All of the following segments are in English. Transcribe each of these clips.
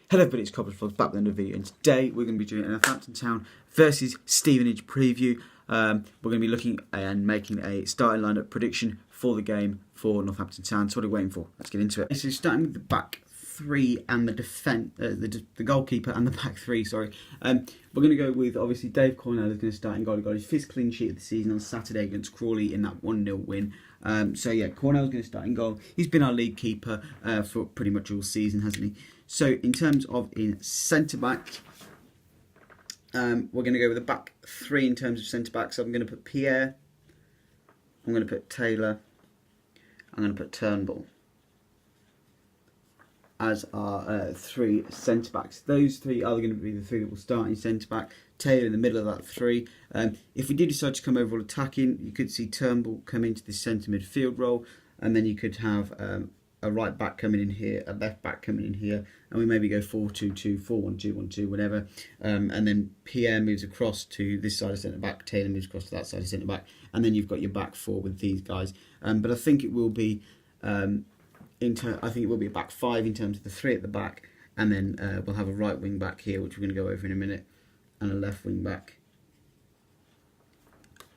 Hello everybody, it's Cobbler's Vlogs back with another video, and today we're going to be doing a Northampton Town versus Stevenage preview. We're going to be looking and making a starting lineup prediction for the game for Northampton Town. So what are we waiting for? Let's get into it. So starting with the back three and the the goalkeeper and the back three, sorry. We're going to go with, obviously, Dave Cornell is going to start in goal. He got his fifth clean sheet of the season on Saturday against Crawley in that 1-0 win. So yeah, Cornell's going to start in goal. He's been our league keeper for pretty much all season, hasn't he? So in terms of in centre-back, we're going to go with the back three in terms of centre-back. So I'm going to put Pierre, I'm going to put Taylor, I'm going to put Turnbull as our three centre-backs. Those three are going to be the three that will start in centre-back. Taylor in the middle of that three. If we do decide to come over all attacking, you could see Turnbull come into the centre midfield role, and then you could have a right back coming in here, a left back coming in here, and we maybe go 4-2-2, 4-1-2, 1-2, whatever. And then Pierre moves across to this side of centre back, Taylor moves across to that side of centre back, and then you've got your back four with these guys. But I think it will be I think it will be a back five in terms of the three at the back, and then we'll have a right wing back here, which we're going to go over in a minute, and a left wing back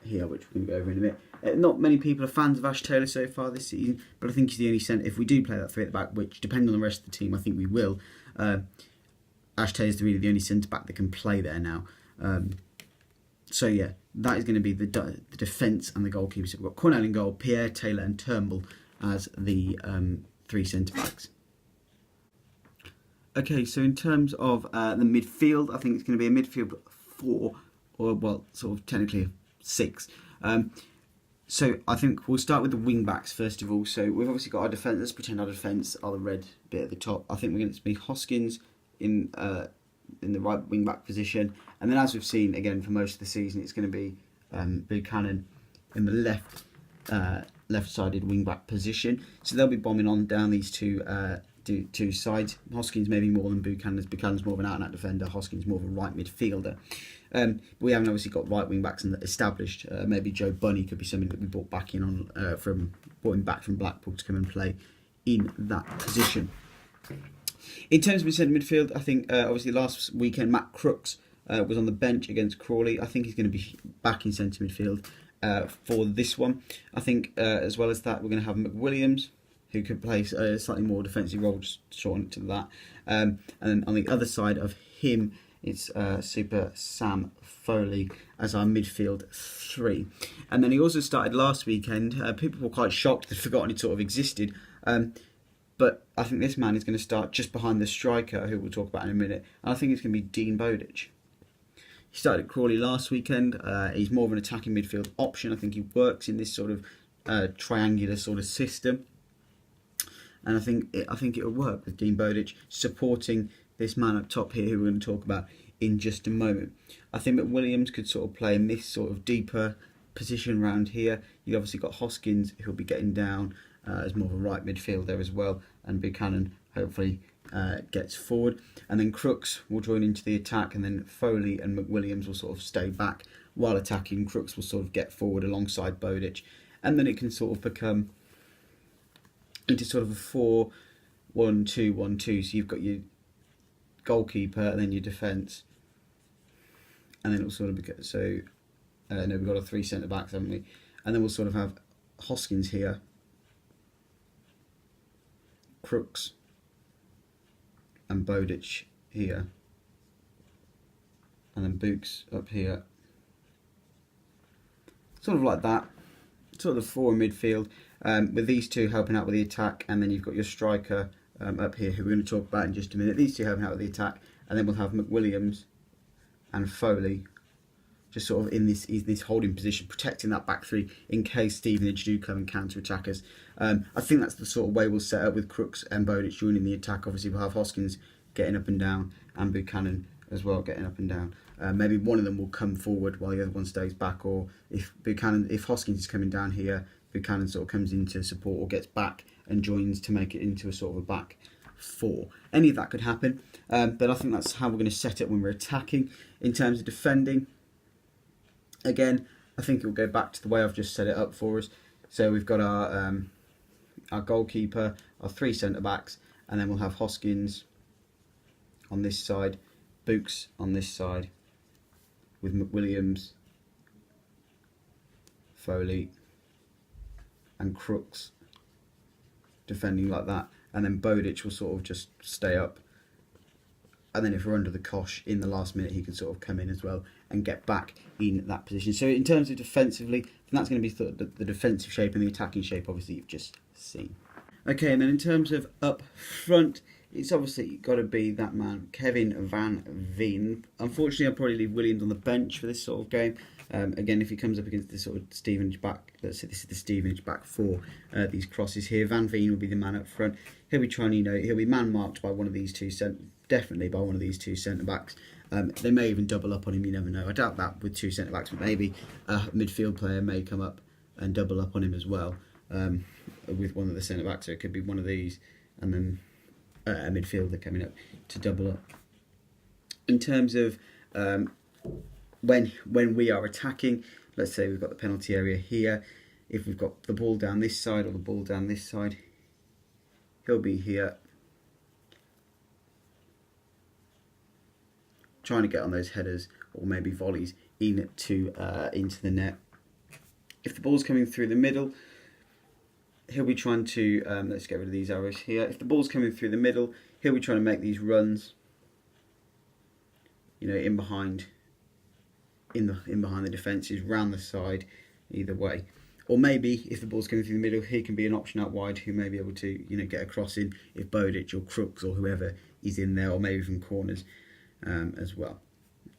here, which we're going to go over in a minute. Not many people are fans of Ash Taylor so far this season, but I think he's the only centre. If we do play that three at the back, which depending on the rest of the team, I think we will. Ash Taylor's really the only centre back that can play there now. So yeah, that is going to be the defence and the goalkeeper. So we've got Cornell in goal, Pierre, Taylor, and Turnbull as the three centre backs. Okay, so in terms of the midfield, I think it's going to be a midfield four, or well, sort of technically 6. So I think we'll start with the wing backs first of all. So we've obviously got our defence. Let's pretend our defence are the red bit at the top. I think we're going to be Hoskins in the right wing back position, and then as we've seen again for most of the season, it's going to be Buchanan in the left-sided wing back position. So they'll be bombing on down these two sides. Hoskins maybe more than Buchanan, as Buchanan's more of an out-and-out defender. Hoskins more of a right midfielder. We haven't obviously got right wing backs established. Maybe Joe Bunny could be somebody that we brought back in brought him back from Blackpool to come and play in that position. In terms of centre midfield, I think obviously last weekend Matt Crooks was on the bench against Crawley. I think he's going to be back in centre midfield for this one. I think as well as that, we're going to have McWilliams, who could play a slightly more defensive role, just shorten it to that. And then on the other side of him, it's Super Sam Foley as our midfield three. And then he also started last weekend. People were quite shocked, they'd forgotten he sort of existed. But I think this man is going to start just behind the striker, who we'll talk about in a minute. And I think it's going to be Dean Bowditch. He started at Crawley last weekend. He's more of an attacking midfield option. I think he works in this sort of triangular sort of system. And I think it'll work with Dean Bowditch supporting this man up top here, who we're going to talk about in just a moment. I think that Williams could sort of play in this sort of deeper position around here. You've obviously got Hoskins, who'll be getting down as more of a right midfielder as well, and Buchanan hopefully gets forward. And then Crooks will join into the attack, and then Foley and McWilliams will sort of stay back while attacking. Crooks will sort of get forward alongside Bowditch, and then it can sort of become into sort of a 4-1-2-1-2. So you've got your goalkeeper and then your defence, and then it'll sort of be so. No, we've got our three centre backs, haven't we? And then we'll sort of have Hoskins here, Crooks, and Bowditch here, and then Books up here, sort of like that. Sort of four in midfield, with these two helping out with the attack, and then you've got your striker up here, who we're going to talk about in just a minute. These two helping out with the attack, and then we'll have McWilliams and Foley just sort of in this holding position, protecting that back three in case Stevenage do come and counter-attack us. I think that's the sort of way we'll set up, with Crooks and Bowditch joining the attack. Obviously we'll have Hoskins getting up and down, and Buchanan as well getting up and down. Maybe one of them will come forward while the other one stays back, or if Hoskins is coming down here, Buchanan sort of comes in to support or gets back and joins to make it into a sort of a back four. Any of that could happen, but I think that's how we're going to set it when we're attacking. In terms of defending, again, I think it will go back to the way I've just set it up for us. So we've got our goalkeeper, our three centre backs, and then we'll have Hoskins on this side, Books on this side, with McWilliams, Foley and Crooks defending like that, and then Bowditch will sort of just stay up, and then if we're under the cosh in the last minute, he can sort of come in as well and get back in that position. So in terms of defensively, that's going to be the defensive shape, and the attacking shape obviously you've just seen. Okay, and then in terms of up front, it's obviously got to be that man, Kevin Van Veen. Unfortunately, I'll probably leave Williams on the bench for this sort of game. Again, if he comes up against this sort of Stevenage back, let's say this is the Stevenage back four, these crosses here, Van Veen will be the man up front. He'll be trying, he'll be man marked by one of these two, definitely by one of these two centre backs. They may even double up on him, you never know. I doubt that with two centre backs, but maybe a midfield player may come up and double up on him as well with one of the centre backs. So it could be one of these, and then a midfielder coming up to double up. In terms of when we are attacking, let's say we've got the penalty area here. If we've got the ball down this side or the ball down this side, he'll be here, trying to get on those headers or maybe volleys into the net. If the ball's coming through the middle, he'll be trying to, let's get rid of these arrows here. If the ball's coming through the middle, he'll be trying to make these runs, in behind the defences, round the side, either way. Or maybe if the ball's coming through the middle, he can be an option out wide who may be able to, get a cross in if Bowditch or Crooks or whoever is in there, or maybe from corners as well.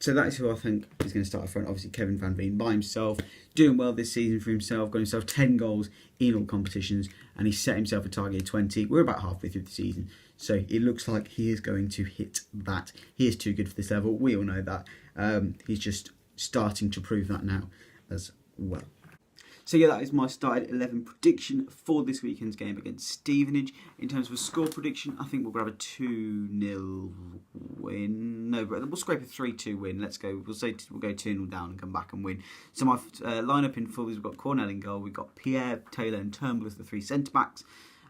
So that is who I think is going to start up front. Obviously, Kevin Van Veen by himself, doing well this season for himself, got himself 10 goals in all competitions, and he set himself a target of 20. We're about halfway through the season, so it looks like he is going to hit that. He is too good for this level. We all know that. He's just starting to prove that now as well. So yeah, that is my started 11 prediction for this weekend's game against Stevenage. In terms of a score prediction, I think we'll grab a 2-0 win. No, but we'll scrape a 3-2 win. Let's go. We'll go 2-0 down and come back and win. So my lineup in full is we've got Cornell in goal. We've got Pierre, Taylor and Turnbull as the three centre-backs.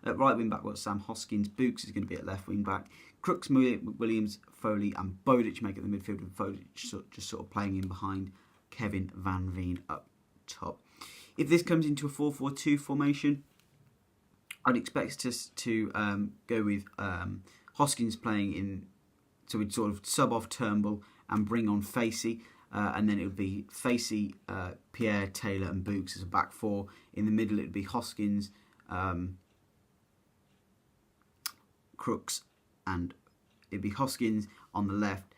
At right wing back, we've got Sam Hoskins. Books is going to be at left wing back. Crooks, Williams, Foley and Bowditch make it the midfield, with Bowditch just sort of playing in behind Kevin Van Veen up top. If this comes into a 4-4-2 formation, I'd expect us to go with Hoskins playing in, so we'd sort of sub off Turnbull and bring on Facey, and then it would be Facey, Pierre, Taylor and Books as a back four. In the middle it would be Hoskins, Crooks, and it'd be Hoskins on the left,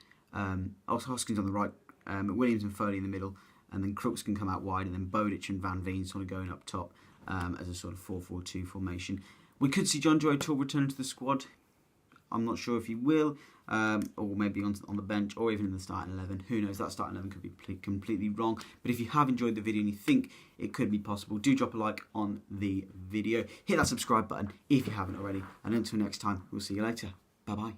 also Hoskins on the right, Williams and Foley in the middle, and then Crooks can come out wide, and then Bowditch and Van Veen sort of going up top as a sort of 4-4-2 formation. We could see John Joe O'Toole return to the squad. I'm not sure if he will, or maybe on the bench, or even in the starting 11. Who knows? That starting 11 could be completely wrong. But if you have enjoyed the video and you think it could be possible, do drop a like on the video. Hit that subscribe button if you haven't already. And until next time, we'll see you later. Bye-bye.